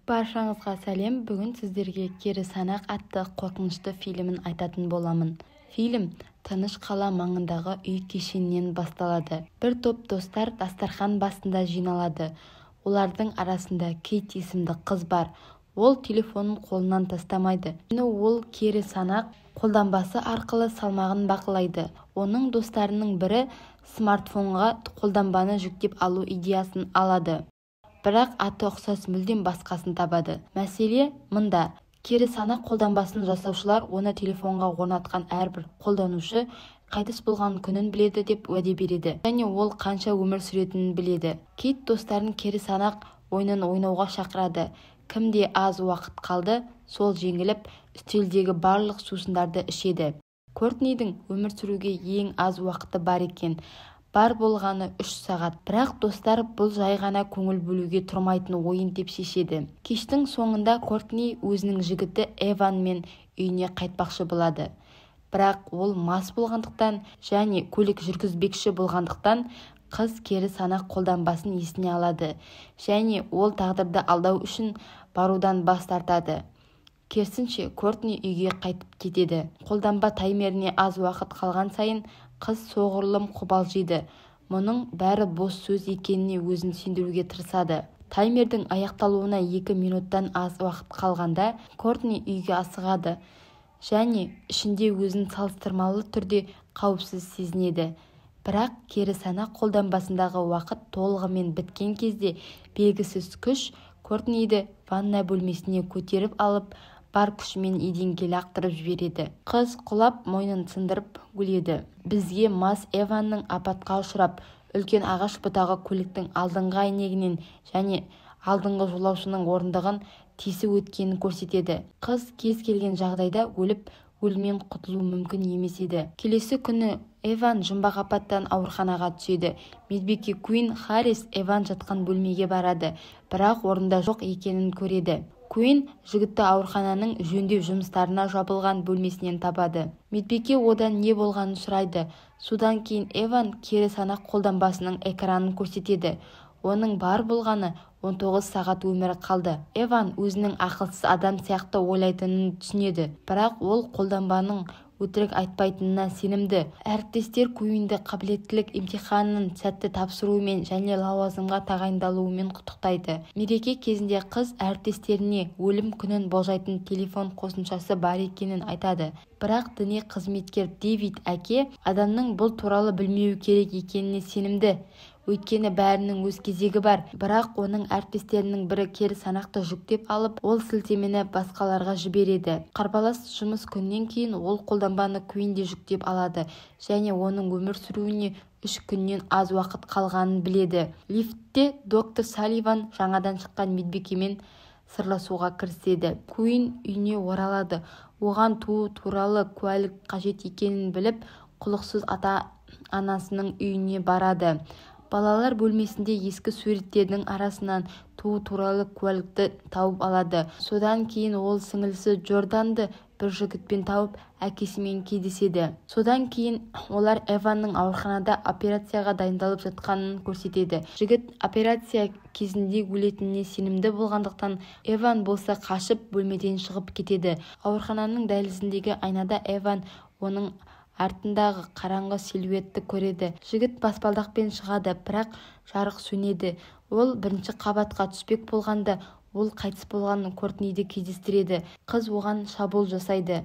Баршаңызға сәлем. Бүгін сіздерге кері санақ атты қорқынышты фильмін айтатын боламын. Фильм тыныш қала маңындағы үй кешенінен басталады. Бір топ достар дастархан басында жиналады. Олардың арасында Кейт есімді қыз бар. Ол телефонын қолынан тастамайды. Ол кері санақ қолданбасы арқылы салмағын бақылайды. Оның достарының бірі смартфонға қолданбаны жүктеп алу идеясын алады. Бірақ аты ұқсас мүлдем басқасын табады. Мәселе мында. Кері санақ қолданбасын жасаушылар оны телефонға орнатқан әрбір қолданушы қайтыс болған күнін біледі деп уәде береді. Және ол қанша өмір сүретінін біледі. Кейт достарын кері санақ ойынын ойнауға шақырады. Кімде аз уақыт қалды, сол жеңіліп, үстелдегі барлық сусындарды ішеді. Кортнидің өмір сүруге ең аз уақыты бар екен. Бар болғаны 3 сағат. Бірақ достар бұл жай ғана көңіл бөлуге тұрмайтын ойын деп шешеді. Кештің соңында Кортни өзінің жігіті Эван мен үйіне қайтпақшы болады. Бірақ ол мас болғандықтан және көлік жүргізбекші болғандықтан қыз кері санақ қолданбасын есіне алады. Және ол тағдырды алдау үшін барудан бас тартады. Керісінше Кортни үйге қайтып кетеді. Қолданба таймеріне аз уақыт қалған сайын қыз соғұрлым қобалжиды. Мұның бәрі бос сөз екеніне өзін сендіруге тырысады. Таймердің аяқталуына 2 минуттан аз уақыт қалғанда Кортни үйге асығады және ішінде өзін салыстырмалы түрде қауіпсіз сезінеді. Бірақ кері санақ қолданбасындағы уақыт толығымен біткен кезде белгісіз күш Кортниді ванна бөлмесіне көтеріп алып, бар күшімен еденге лақтырып жібереді. Қыз құлап, мойнын сындырып өледі. Бізге мас Эванның апатқа ұшырап, үлкен ағаш бұтағы көліктің алдыңғы әйнегінен және алдыңғы жолаушының орындығын тесіп өткенін көрсетеді. Қыз кез келген жағдайда өлімнен құтылу мүмкін емес еді. Келесі күні Эван жұмбақ апаттан ауруханаға түседі. Медбике Куин Харрис Эван жатқан бөлмеге барады, бірақ орында жоқ екенін көреді. Куин жігітті аурухананың жөндеу жұмыстарына жабылған бөлмесінен табады. Медбике одан не болғанын сұрайды. Содан кейін Эван кері санақ қолданбасының экранын көрсетеді. Оның бар болғаны 19 сағат өмірі қалды. Эван өзінің ақылсыз адам сияқты ойлайтынын түсінеді, бірақ ол қолданбаның өтірік айтпайтынына сенімді. Әріптестер Куинді қабілеттілік емтиханын сәтті тапсыруымен және лауазымға тағайындалуымен құттықтайды. Мереке кезінде қыз әріптестеріне өлім күнін болжайтын телефон қосымшасы бар екенін айтады. Бірақ діни қызметкер Дэвид әке адамның бұл туралы білмеуі керек екеніне сенімді. Өйткені бәрінің өз кезегі бар. Бірақ оның әріптестерінің бірі кері санақты жүктеп алып, ол сілтемені басқаларға жібереді. Қарбалас жұмыс күннен кейін ол қолданбаны Куинде жүктеп алады және оның өмір сүруіне 3 күннен аз уақыт қалғанын біледі. Лифтте доктор Салливан жаңадан шыққан медбикемен сырласуға кіріседі. Куин үйіне оралады. Оған туу туралы куәлік қажет екенін біліп, құлықсыз ата-анасының үйіне барады. Балалар бөлмесінде ескі суреттердің арасынан туу туралы куәлікті тауып алады. Содан кейін ол сіңілісі Джорданды бір жігітпен тауып, әкесімен кездеседі. Содан кейін олар Эванның ауруханада операцияға дайындалып жатқанын көрсетеді. Жігіт операция кезінде өлетініне сенімді болғандықтан Эван болса қашып бөлмеден шығып кетеді. Аурухананың дәлізіндегі айнада Эван оның артындағы қараңғы силуетті көреді. Жігіт баспалдақпен шығады, бірақ жарық сөнеді. Ол бірінші қабатқа түспек болғанда, ол қайтыс болған Кортниді кездестіреді. Қыз оған шабуыл жасайды.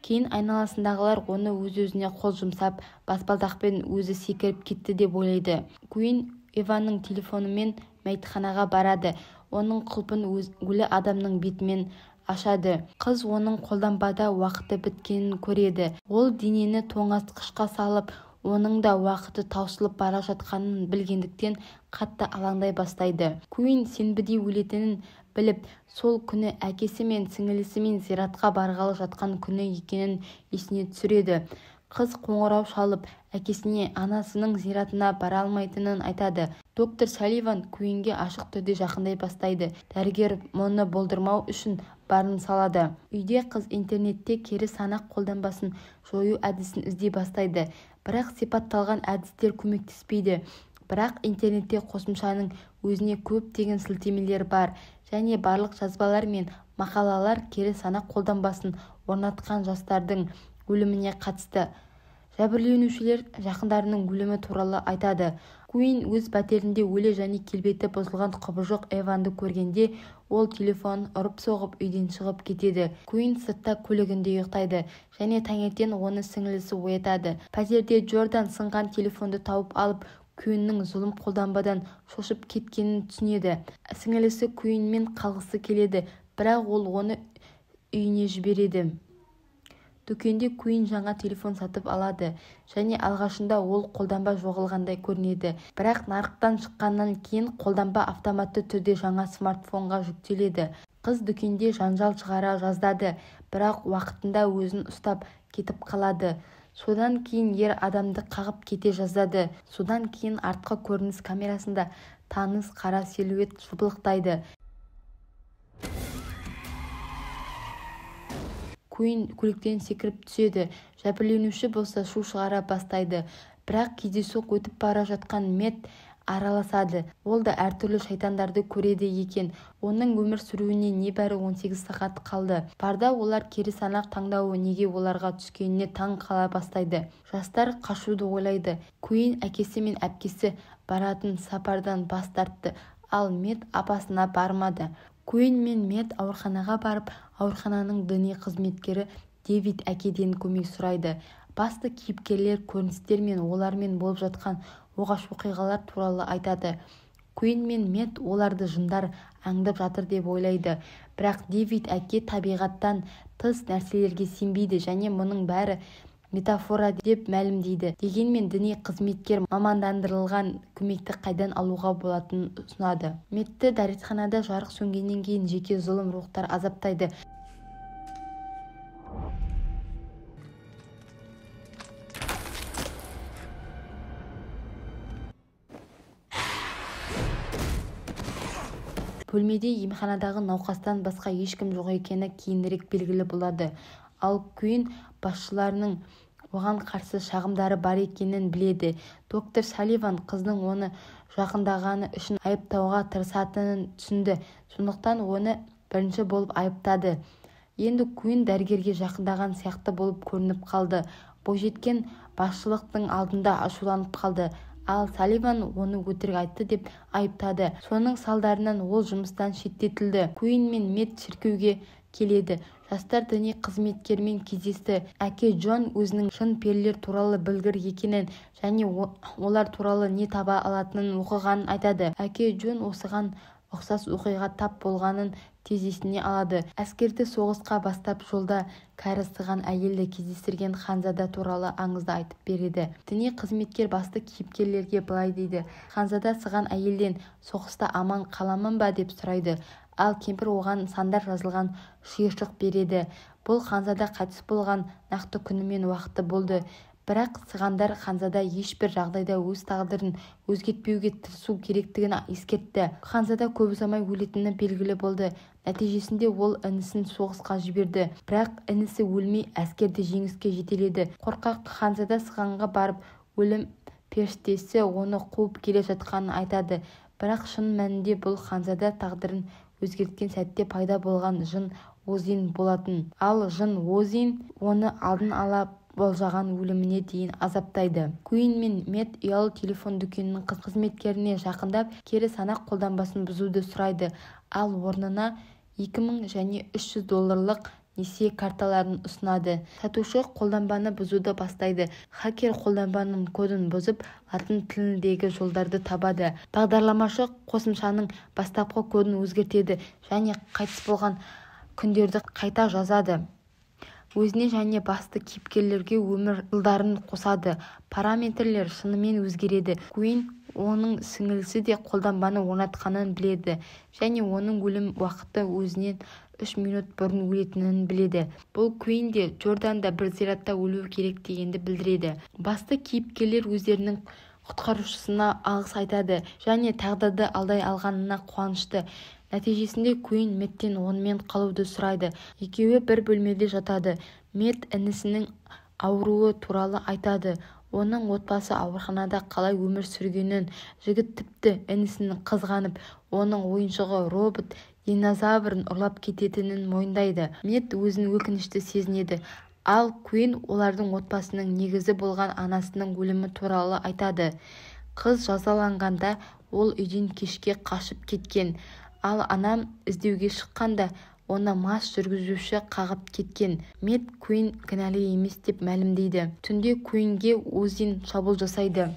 Кейін айналасындағылар оны өз-өзіне қол жұмсап, баспалдақпен өзі секіріп кетті деп ойлайды. Куин Эванның телефонымен мәйітханаға барады. Оның құлпын өлі адамның бетімен ашады. Қыз оның қолданбада уақыты біткенін көреді. Ол денені тоңазытқышқа салып, оның да уақыты таусылып бара жатқанын білгендіктен қатты алаңдай бастайды. Куин сенбіде өлетінін біліп, сол күні әкесі мен сіңілісімен зиратқа барғалы жатқан күні екенін есіне түсіреді. Қыз қоңырау шалып, әкесіне анасының зиратына бара алмайтынын айтады. Доктор Салливан Куинге ашық түрде жақындай бастайды. Дәрігер мұны болдырмау үшін барын салады. Үйде қыз интернетте кері санақ қолданбасын жою әдісін іздей бастайды. Бірақ сипатталған әдістер көмектеспейді. Бірақ интернетте қосымшаның өзіне көптеген сілтемелер бар және барлық жазбалар мен мақалалар кері санақ қолданбасын орнатқан жастардың өліміне қатысты. Жәбірленушілер жақындарының өлімі туралы айтады. Куин өз пәтерінде өлі және келбеті бұзылған құбыжық Эванды көргенде, ол телефонын ұрып-соғып үйден шығып кетеді. Куин сыртта көлігінде ұйықтайды және таңертең оны сіңлісі оятады. Пәтерде Джордан сынған телефонды тауып алып, Куиннің зұлым қолданбадан шошып кеткенін түсінеді. Сіңлісі Куинмен қалғысы келеді, бірақ ол оны үйіне жібереді. Дүкенде Куин жаңа телефон сатып алады және алғашында ол қолданба жоғалғандай көрінеді. Бірақ нарықтан шыққаннан кейін қолданба автоматты түрде жаңа смартфонға жүктеледі. Қыз дүкенде жанжал шығара жаздады, бірақ уақытында өзін ұстап кетіп қалады. Содан кейін ер адамды қағып кете жаздады. Содан кейін артқы көрініс камерасында таныс қара силуэт жыпылықтайды. Куин көліктен секіріп түседі. Жәбірленуші болса шу шығара бастайды. Бірақ кездейсоқ өтіп бара жатқан Мэтт араласады. Ол да әртүрлі шайтандарды көреді екен. Оның өмір сүруіне небәрі 18 сағат қалды. Барда олар кері санақ таңдауы неге оларға түскеніне таң қала бастайды. Жастар қашуды ойлайды. Куин әкесі мен әпкесі баратын сапардан бас тартты, ал Мэтт апасына бармады. Куин мен Мэтт ауруханаға барып, аурухананың діни қызметкері Дэвид әкеден көмек сұрайды. Басты кейіпкерлер көріністер мен олармен болып жатқан оғаш оқиғалар туралы айтады. Куин мен Мэтт оларды жындар аңдып жатыр деп ойлайды. Бірақ Дэвид әке табиғаттан тыс нәрселерге сенбейді және мұның бәрі метафора деп мәлімдейді. Дегенмен діни қызметкер мамандандырылған көмекті қайдан алуға болатынын ұсынады. Мэттті дәретханада жарық сөнгеннен кейін жеке зұлым рухтар азаптайды. Бөлмеде емханадағы науқастан басқа ешкім жоқ екені кейінірек белгілі болады. Ал Куин басшыларының оған қарсы шағымдары бар екенін біледі. Доктор Салливан қыздың оны жақындағаны үшін айыптауға тырысатынын түсінді. Сондықтан оны бірінші болып айыптады. Енді Куин дәрігерге жақындаған сияқты болып көрініп қалды. Бойжеткен басшылықтың алдында ашуланып қалды. Ал Салливан оны өтірік айтты деп айыптады. Соның салдарынан ол жұмыстан шеттетілді. Куин мен Мэтт шіркеуге келеді. Жастар діни қызметкермен кездесті. Әке Джон өзінің шын перілер туралы білгір екенін және олар туралы не таба алатынын оқығанын айтады. Әке Джон осыған ұқсас оқиға тап болғанын тез есіне алады. Әскерді соғысқа бастап жолда кәрі сыған әйелді кездестірген Ханзада туралы аңызды айтып береді. Діни қызметкер басты кейіпкерлерге былай дейді: Ханзада сыған әйелден соғыста аман қаламын ба деп сұрайды. Ал кемпір оған сандар жазылған шиыршық береді. Бұл Ханзада қайтыс болған нақты күні мен уақыты болды. Бірақ сығандар Ханзада ешбір жағдайда өз тағдырын өзгертпеуге тырысу керектігін ескертті. Ханзада көп ұзамай өлетіні белгілі болды. Нәтижесінде ол інісін соғысқа жіберді. Бірақ інісі өлмей әскерді жеңіске жетеледі. Қорқақ Ханзада сығанға барып, өлім періштесі оны қуып келе жатқанын айтады. Бірақ шын мәнінде бұл Ханзада тағдырын өзгерткен сәтте пайда болған жын Озин болатын. Ал жын Озин оны алдын ала болжаған өліміне дейін азаптайды. Куин мен Мэтт ұялы телефон дүкенінің қызметкеріне жақындап, кері санақ қолданбасын бұзуды сұрайды. Ал орнына 2000 және $300 несие карталарын ұсынады. Сатушы қолданбаны бұзуды бастайды. Хакер қолданбаның кодын бұзып, латын тіліндегі жолдарды табады. Бағдарламашы қосымшаның бастапқы кодын өзгертеді және қайтыс болған күндерді қайта жазады. Өзіне және басты кейіпкерлерге өмір жылдарын қосады. Параметрлер шынымен өзгереді. Куин оның сіңілісі де қолданбаны орнатқанын біледі және оның өлім уақыты өзінен 3 минут бұрын өлетінін біледі. Бұл Куин де Джордан да бір зиратта өлу керек дегенді білдіреді. Басты кейіпкерлер өздерінің құтқарушысына алғыс айтады және тағдырды алдай алғанына қуанышты. Нәтижесінде Куин Мэттен онымен қалуды сұрайды. Екеуі бір бөлмеде жатады. Мэтт інісінің ауруы туралы айтады. Оның отбасы ауруханада қалай өмір сүргенін, жігіт тіпті інісінің қызғанып, оның ойыншығы робот динозаврын ұрлап кететінін мойындайды. Мед өзін өкінішті сезінеді. Ал Куин олардың отбасының негізі болған анасының өлімі туралы айтады. Қыз жазаланғанда ол үйден кешке қашып кеткен. Ал анам іздеуге шыққанда оны мас жүргізуші қағып кеткен. Мед Куин кінәлі емес деп мәлімдейді. Түнде Куинге Озин шабуыл жасайды.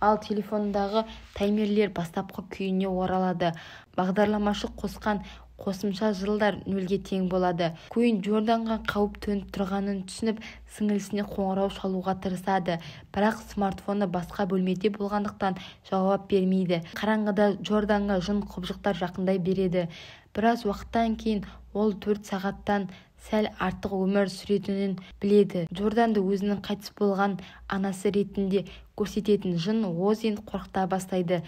Ал телефондағы таймерлер бастапқы күйіне оралады. Бағдарламашы қосқан қосымша жылдар нөлге тең болады. Куин Джорданға қауіп төніп тұрғанын түсініп, сіңілісіне қоңырау шалуға тырысады. Бірақ смартфоны басқа бөлмеде болғандықтан жауап бермейді. Қараңғыда Джорданға жын құбыжықтар жақындай береді. Біраз уақыттан кейін ол 4 сағаттан сәл артық өмір сүретінін біледі. Джорданды өзінің қайтыс болған анасы ретінде көрсететін жын Озин қорқыта бастайды.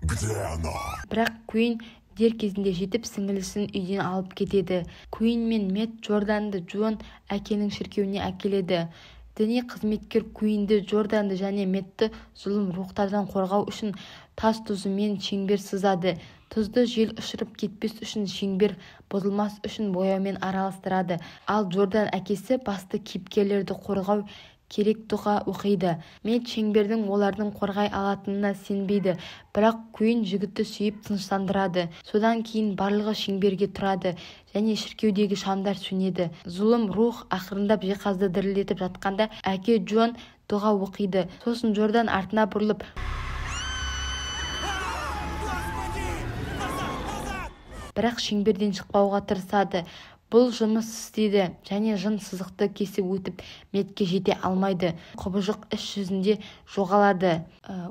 Бірақ Куин дер кезінде жетіп сіңілісін үйден алып кетеді. Куин мен Мед Джорданды Джон әкенің шіркеуіне әкеледі. Діни қызметкер Куинді, Джорданды және Медті зұлым рухтардан қорғау үшін тас тұзымен шеңбер сызады. Тұзды жел ұшырып кетпес үшін шеңбер бұзылмас үшін бояумен араластырады. Ал Джордан әкесі басты кейіпкерлерді қорғау керек дұға оқиды. Мед шеңбердің олардың қорғай алатынына сенбейді, бірақ Куин жігітті сүйіп тыныштандырады. Содан кейін барлығы шеңберге тұрады және шіркеудегі шамдар сөнеді. Зұлым рух ақырындап жиһазды дірілдетіп жатқанда әке Джон дұға оқиды. Сосын Джордан артына бұрылып бірақ шеңберден шықпауға тырысады. Бұл жұмыс істейді және жын сызықты кесіп өтіп Медке жете алмайды. Құбыжық іс жүзінде жоғалады.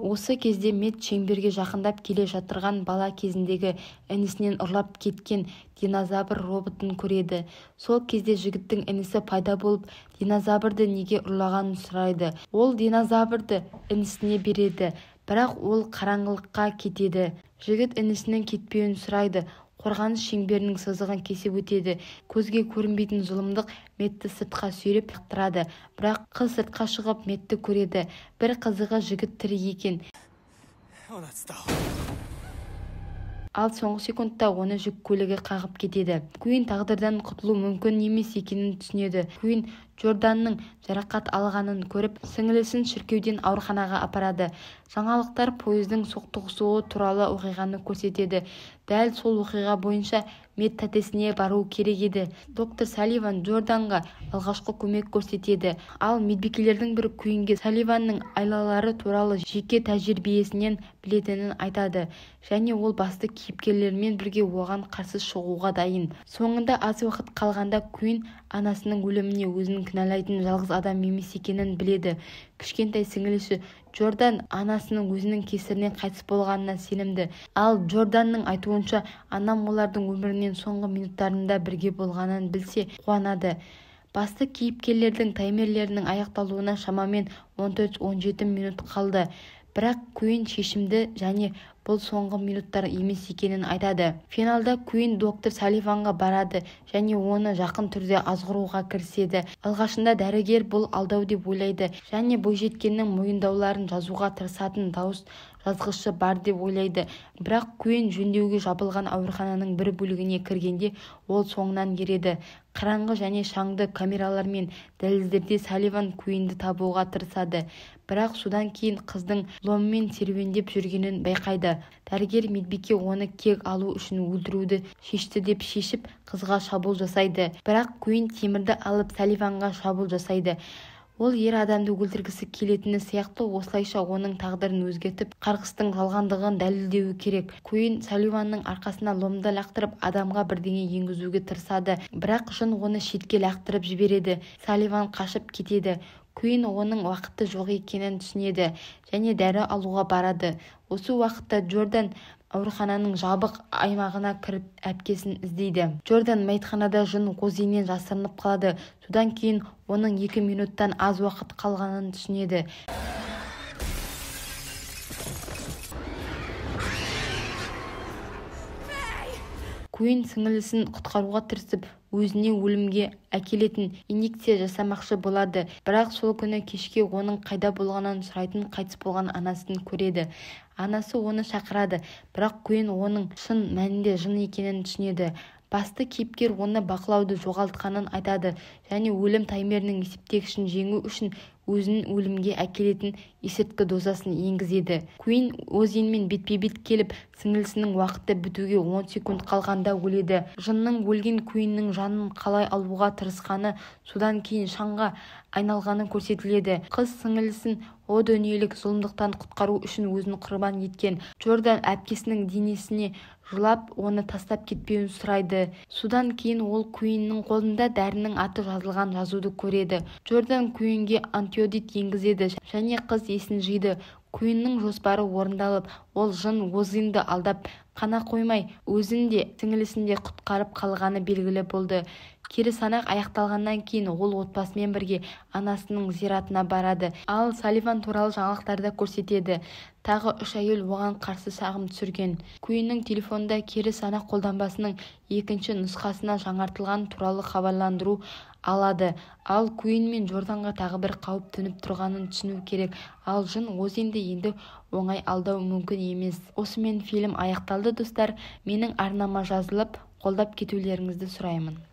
Осы кезде Мед шеңберге жақындап келе жатырған бала кезіндегі інісінен ұрлап кеткен динозавр роботын көреді. Сол кезде жігіттің інісі пайда болып, динозаврды неге ұрлағанын сұрайды. Ол динозаврды інісіне береді, бірақ ол қараңғылыққа кетеді. Жігіт інісінің кетпеуін сұрайды. Қорғаныс шеңберінің сызығын кесіп өтеді. Көзге көрінбейтін зұлымдық Медті сыртқа сүйреп қақтырады. Бірақ қыз сыртқа шығып Медті көреді. Бір қызығы жігіт тірі екен. Ал соңғы секундта оны жүк көлігі қағып кетеді. Куин тағдырдан құтылу мүмкін емес екенін түсінеді. Куин Джорданның жарақат алғанын көріп, сіңілісін шіркеуден ауруханаға апарады. Жаңалықтар пойыздың соқтығысуы туралы оқиғаны көрсетеді. Дәл сол оқиға бойынша Мед тәтесіне бару керек еді. Доктор Салливан Джорданға алғашқы көмек көрсетеді. Ал медбикелердің бірі Куинге Салливанның айлалары туралы жеке тәжірибесінен білетінін айтады. Және ол басты кейіпкерлермен бірге оған қарсы шығуға дайын. Соңында аз уақыт қалғанда Куин анасының өліміне өзін кінәлайтын жалғыз адам емес екенін біледі. Кішкентай сіңілісі Джордан анасының өзінің кесірінен қайтыс болғанына сенімді. Ал Джорданның айтуынша анам олардың өмірінен соңғы минуттарында бірге болғанын білсе қуанады. Басты кейіпкерлердің таймерлерінің аяқталуына шамамен 14-17 минут қалды. Бірақ Куин шешімді және бұл соңғы минуттар емес екенін айтады. Финалда Куин доктор Салливанға барады және оны жақын түрде азғыруға кіріседі. Алғашында дәрігер бұл алдау деп ойлайды және бойжеткеннің мойындауларын жазуға тырысатын дауыс жазғышы бар деп ойлайды. Бірақ Куин жөндеуге жабылған аурухананың бір бөлігіне кіргенде ол соңынан ереді. Қараңғы және шаңды камералармен дәліздерде Салливан Куинді табуға тырысады. Бірақ содан кейін қыздың ломмен серуендеп жүргенін байқайды. Дәрігер медбике оны кек алу үшін өлтіруді шешті деп шешіп қызға шабуыл жасайды. Бірақ Куин темірді алып Салливанға шабуыл жасайды. Ол ер адамды өлтіргісі келетіні сияқты, осылайша оның тағдырын өзгертіп, қарғыстың жалғандығын дәлелдеуі керек. Куин Салливанның арқасына ломды лақтырып, адамға бірдеңе енгізуге тырысады, бірақ жын оны шетке лақтырып жібереді. Салливан қашып кетеді. Куин оның уақыты жоқ екенін түсінеді және дәрі алуға барады. Осы уақытта Джордан аурухананың жабық аймағына кіріп әпкесін іздейді. Джордан мәйітханада жын Озиннен жасырынып қалады. Содан кейін оның 2 минуттан аз уақыт қалғанын түсінеді. Куин сіңілісін құтқаруға тырысып, өзіне өлімге әкелетін инъекция жасамақшы болады. Бірақ сол күні кешке оның қайда болғанын сұрайтын қайтыс болған анасын көреді. Анасы оны шақырады, бірақ Куин оның шын мәнінде жын екенін түсінеді. Басты кейіпкер оны бақылауды жоғалтқанын айтады және өлім таймерінің есептегішін жеңу үшін өзінің өлімге әкелетін есірткі дозасын енгізеді. Куин Озинмен бетпе-бет келіп, сіңілісінің уақыты бітуге 10 секунд қалғанда өледі. Жынның өлген Куиннің жанын қалай алуға тырысқаны, содан кейін шаңға айналғаны көрсетіледі. Қыз сіңілісін о дүниелік зұлымдықтан құтқару үшін өзін құрбан еткен. Джордан әпкесінің денесіне жылап, оны тастап кетпеуін сұрайды. Содан кейін ол Куиннің қолында дәрінің аты жазылған жазуды көреді. Джордан Куинге антиодит енгізеді және қыз есін жиды. Куиннің жоспары орындалып, ол жын Озинді алдап қана қоймай, өзін де сіңілісін де құтқарып қалғаны белгілі болды. Кері санақ аяқталғаннан кейін ол отбасымен бірге анасының зиратына барады, ал Салливан туралы жаңалықтарда көрсетеді. Тағы 3 әйел оған қарсы шағым түсірген. Куиннің телефонда кері санақ қолданбасының екінші нұсқасына жаңартылған туралы хабарландыру алады. Ал Куин мен Джорданға тағы бір қауіп төніп тұрғанын түсіну керек. Ал жын Озинді енді оңай алдау мүмкін емес. Осымен фильм аяқталды достар. Менің арнама жазылып, қолдап кетулеріңізді сұраймын.